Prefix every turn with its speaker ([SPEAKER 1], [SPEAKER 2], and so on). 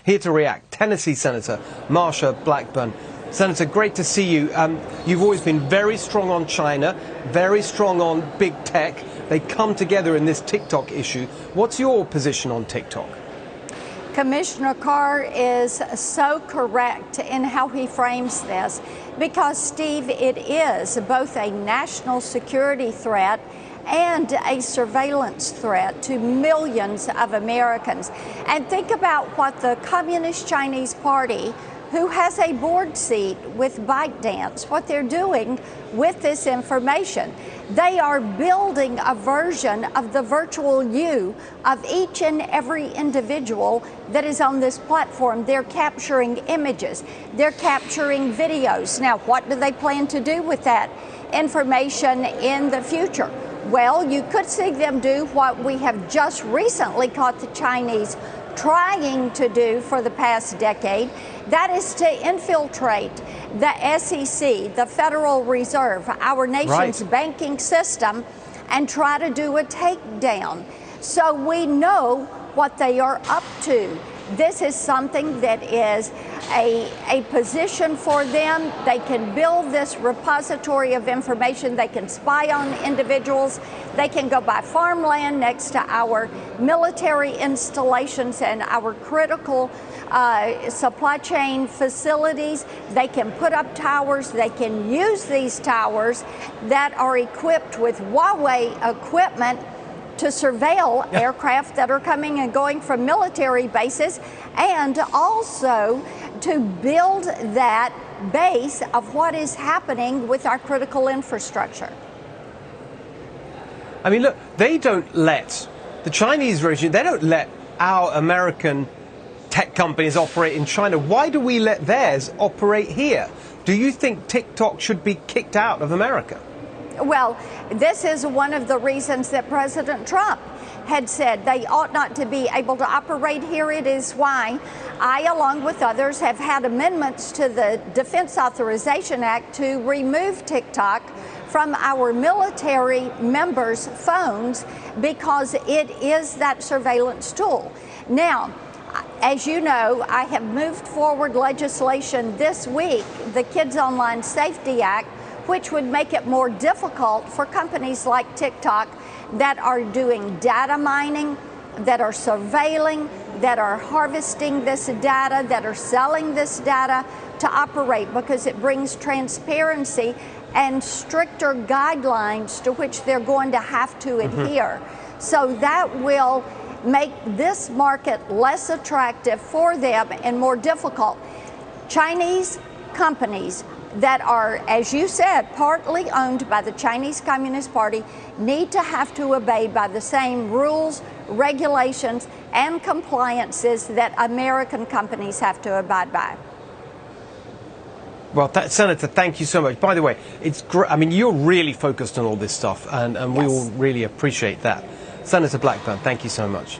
[SPEAKER 1] Here to react, Tennessee Senator Marsha Blackburn. Senator, great to see you. You've always been very strong on China, very strong on big tech. They come together in this TikTok issue. What's your position on TikTok?
[SPEAKER 2] Commissioner Carr is so correct in how he frames this because, Steve, it is both a national security threat and a surveillance threat to millions of Americans. And think about what the Communist Chinese Party, who has a board seat with ByteDance, what they're doing with this information. They are building a version of the virtual you of each and every individual that is on this platform. They're capturing images, they're capturing videos. Now, what do they plan to do with that information in the future? Well, you could see them do what we have just recently caught the Chinese trying to do for the past decade. That is to infiltrate the SEC, the Federal Reserve, our nation's banking system, and try to do a takedown. So we know what they are up to. This is something that is a position for them. They can build this repository of information. They can spy on individuals. They can go buy farmland next to our military installations and our critical supply chain facilities. They can put up towers. They can use these towers that are equipped with Huawei equipment to surveil aircraft that are coming and going from military bases, and also to build that base of what is happening with our critical infrastructure.
[SPEAKER 1] I mean, look, they don't let the Chinese regime, they don't let our American tech companies operate in China. Why do we let theirs operate here? Do you think TikTok should be kicked out of America?
[SPEAKER 2] Well, this is one of the reasons that President Trump had said they ought not to be able to operate here. It is why I, along with others, have had amendments to the Defense Authorization Act to remove TikTok from our military members' phones because it is that surveillance tool. Now, as you know, I have moved forward legislation this week, the Kids Online Safety Act, which would make it more difficult for companies like TikTok that are doing data mining, that are surveilling, that are harvesting this data, that are selling this data to operate, because it brings transparency and stricter guidelines to which they're going to have to adhere. So that will make this market less attractive for them and more difficult. Chinese companies that are, as you said, partly owned by the Chinese Communist Party need to have to obey by the same rules, regulations, and compliances that American companies have to abide by.
[SPEAKER 1] Well, Senator, thank you so much. By the way, it's great. I mean, you're really focused on all this stuff, and we all really appreciate that. Senator Blackburn, thank you so much.